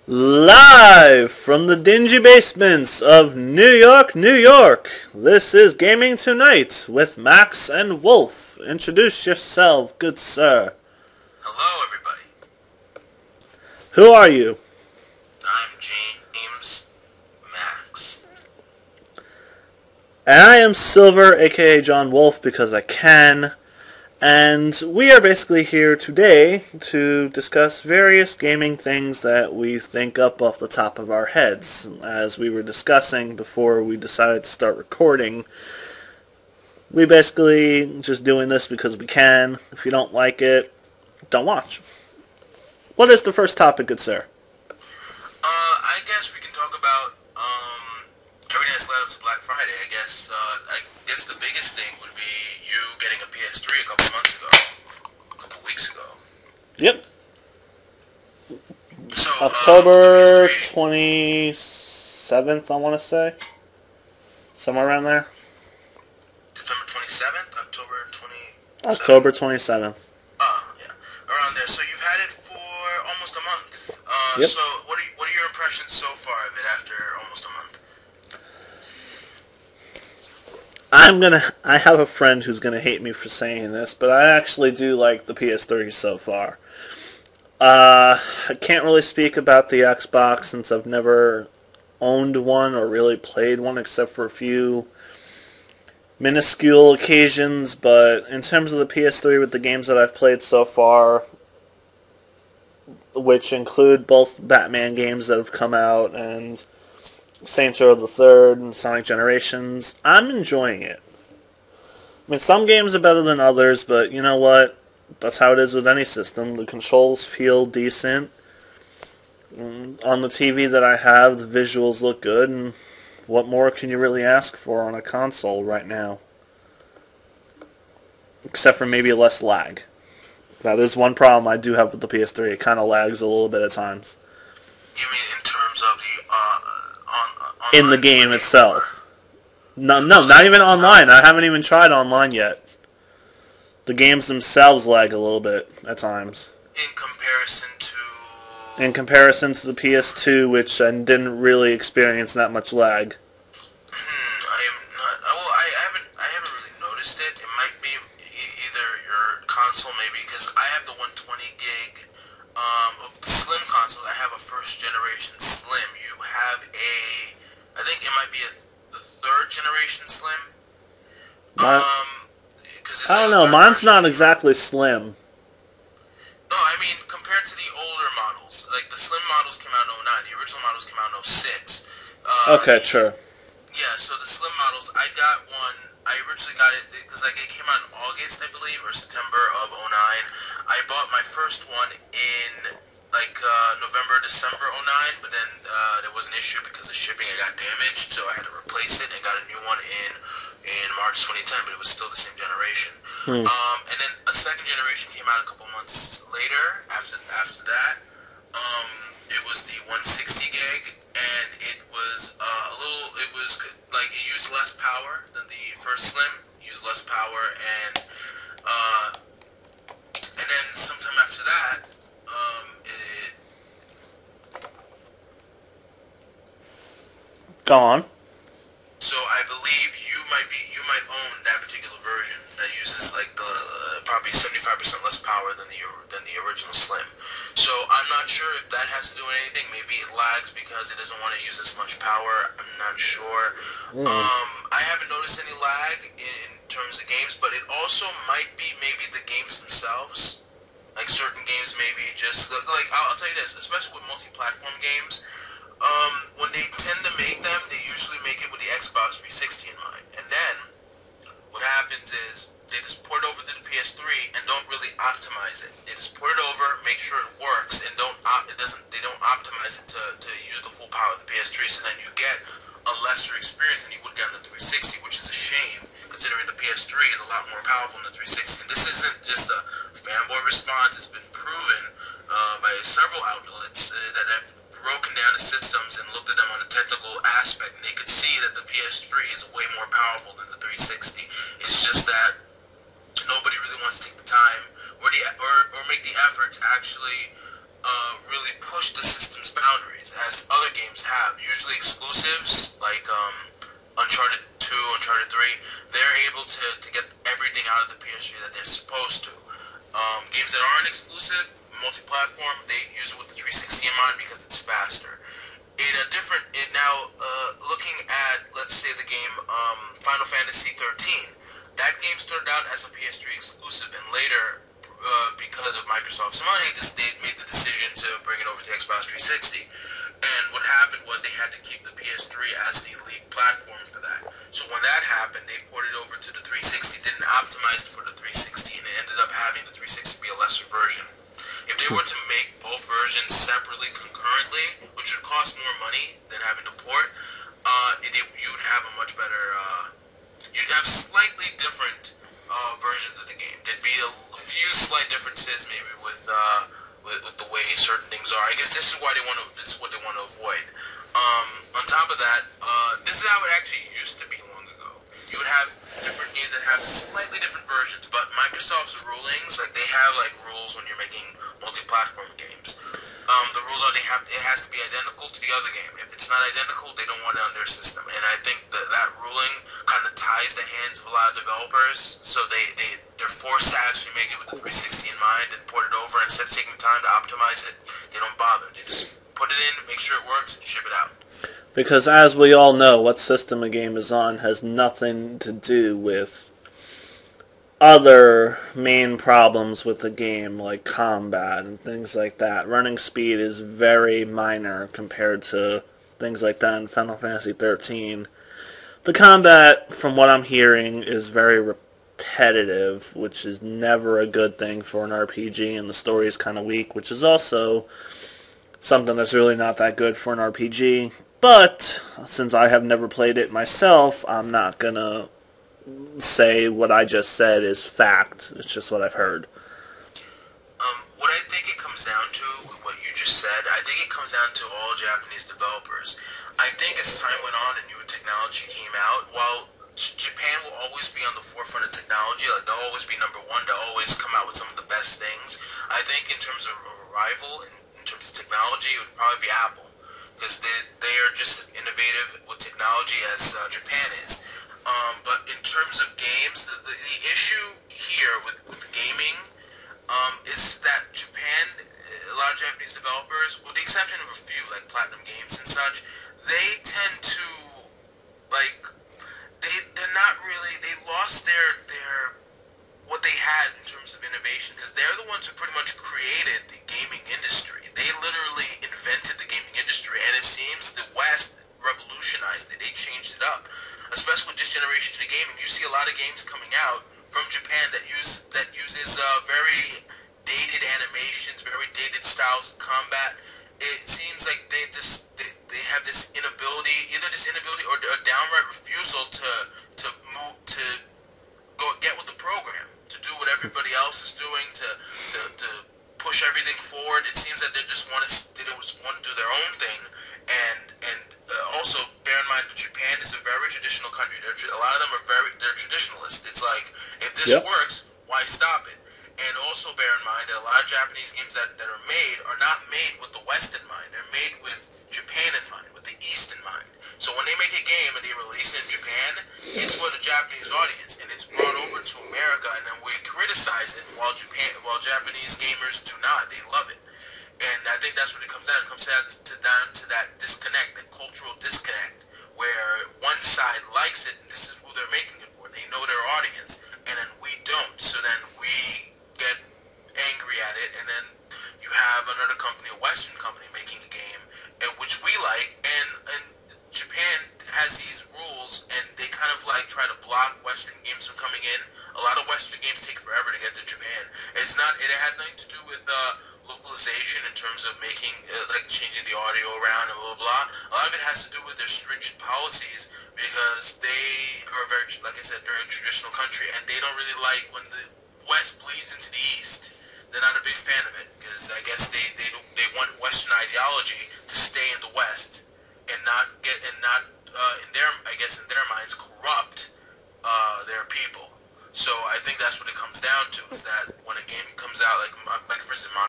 Live from the dingy basements of New York, New York, this is Gaming Tonight with Max and Wolf. Introduce yourself, good sir. Hello, everybody. Who are you? I'm James Max. And I am Silver, aka John Wolf, because I can. And we are basically here today to discuss various gaming things that we think up off the top of our heads. As we were discussing before we decided to start recording, we basically just doing this because we can. If you don't like it, don't watch. What is the first topic, good sir? I guess we can talk about everything that's led up to Black Friday. I guess the biggest thing would be you getting a PS3 a couple weeks ago. Yep. So October 27th, I want to say. Somewhere around there. September 27th, October 27th. October 27th. Yeah, around there. So you've had it for almost a month. Yep. So what are your impressions so far of it after almost a month? I have a friend who's gonna hate me for saying this, but I actually do like the PS3 so far. I can't really speak about the Xbox since I've never owned one or really played one except for a few minuscule occasions, but in terms of the PS3 with the games that I've played so far, which include both Batman games that have come out and Saints Row the Third and Sonic Generations, I'm enjoying it. I mean, some games are better than others, but you know what? That's how it is with any system. The controls feel decent. On the TV that I have, the visuals look good, and what more can you really ask for on a console right now? Except for maybe less lag. Now, there's one problem I do have with the PS3. It kind of lags a little bit at times. You mean in terms of the in the game itself. No, not even online. I haven't even tried online yet. The games themselves lag a little bit at times. In comparison to the PS2, which I didn't really experience that much lag. I haven't really noticed it. It might be either your console, maybe, because I have the 120 gig of the Slim console. I have a first generation Slim. You have I think it might be the third generation Slim. I don't know. Mine's not exactly slim. No, I mean compared to the older models, like the Slim models came out in '09. The original models came out in '06. Okay, sure. Yeah, so the Slim models, I got one. I originally got it because it came out in August, I believe, or September of '09. I bought my first one in November, December '09, but then there was an issue because of shipping. It got damaged, so I had to replace it and got a new one in March 2010, but it was still the same generation. And then a second generation came out a couple months later. After that, it was the 160 gig, and it was it used less power than the first Slim. It used less power, and then sometime after that, Go on. So I believe you might own that particular version that uses probably 75% less power than the original Slim. So I'm not sure if that has to do with anything. Maybe it lags because it doesn't want to use as much power. I'm not sure. I haven't noticed any lag in terms of games, but it also might be maybe the games themselves. Like certain games, maybe just I'll tell you this, especially with multi-platform games. When they tend to make them, they usually make it with the Xbox 360 in mind. And then, what happens is, they just port it over to the PS3 and don't really optimize it. They just port it over, make sure it works, and they don't optimize it to use the full power of the PS3, so then you get a lesser experience than you would get on the 360, which is a shame, considering the PS3 is a lot more powerful than the 360. This isn't just a fanboy response. It's been proven by several outlets that have broken down the systems and looked at them on a technical aspect, and they could see that the PS3 is way more powerful than the 360. It's just that nobody really wants to take the time or make the effort to actually really push the system's boundaries boundaries as other games have. Usually exclusives like Uncharted 2, Uncharted 3, they're able to get everything out of the PS3 that they're supposed to. Games that aren't exclusive, multi-platform, they use it with the 360 in mind because it's faster. Looking at, let's say, the game Final Fantasy 13, that game started out as a PS3 exclusive, and later, because of Microsoft's money, they made the decision to bring it over to Xbox 360. And what happened was they had to keep the PS3 as the lead platform for that. So when that happened, they ported it over to the 360, didn't optimize it for the 360, and it ended up having the 360 be a lesser version. If they were to make both versions separately, concurrently, which would cost more money than having to port, you'd have a much better, you'd have slightly different versions of the game. There'd be a few slight differences, maybe with the way certain things are. I guess this is what they want to avoid. On top of that, this is how it actually used to be long ago. You would have different games that have slightly different versions, but Microsoft's rulings, like they have like rules when you're making multi-platform games. The rules are it has to be identical to the other game. If it's not identical, they don't want it on their system. And I think that ruling kind of ties the hands of a lot of developers, so they're forced to actually make it with the 360 in mind and port it over. Instead of taking time to optimize it, they don't bother. They just put it in, make sure it works, and ship it out. Because as we all know, what system a game is on has nothing to do with other main problems with the game, like combat and things like that. Running speed is very minor compared to things like that in Final Fantasy 13. The combat, from what I'm hearing, is very repetitive, which is never a good thing for an RPG, and the story is kind of weak, which is also something that's really not that good for an RPG. But since I have never played it myself, I'm not going to say what I just said is fact. It's just what I've heard. What I think it comes down to, what you just said, I think it comes down to all Japanese developers. I think as time went on and newer technology came out, while Japan will always be on the forefront of technology, like they'll always be number one, they'll always come out with some of the best things. I think in terms of a rival, in terms of technology, it would probably be Apple. Because they are just as innovative with technology as Japan is. But in terms of games, the issue here with gaming is that Japan, a lot of Japanese developers, with the exception of a few, like Platinum Games and such, they tend to, like, they're not really, they lost their what they had in terms of innovation, because they're the ones who pretty much created the gaming industry. They literally invented the gaming industry, and it seems the West revolutionized it. They changed it up, especially with this generation of the game. And you see a lot of games coming out from Japan that uses very dated animations, very dated styles of combat. It seems like they have this inability, or a downright refusal to move to go get with the program, to do what everybody else is doing, to push everything forward. It seems that they just want to do their own thing, and also bear in mind that Japan is a very traditional country. A lot of them they're traditionalists. It's like, if this works, why stop it? And also bear in mind that a lot of Japanese games that are made are not made with the West in mind. They're made with Japan in mind, with the East in mind. So when they make a game and they release it in Japan, it's for the Japanese audience, and it's brought over to America, and then we criticize it while Japanese gamers do not. They love it. And I think that's what it comes down. It comes down to that disconnect, that cultural disconnect, where one side likes it, and this is who they're making it for. They know their audience, and then we don't. So then we get angry at it, and then you have another company, a Western company, making a game, which we like, and Japan has these rules, and they kind of like try to block Western games from coming in. A lot of Western games take forever to get to Japan. It has nothing to do with localization in terms of making, like changing the audio around and blah, blah, blah. A lot of it has to do with their stringent policies, because they are very, like I said, very traditional country, and they don't really like when the West bleeds into the East. They're not a big fan of it, because I guess they want Western ideology to stay in the West and not in their minds corrupt their people. So I think that's what it comes down to, is that when a game comes out, like for instance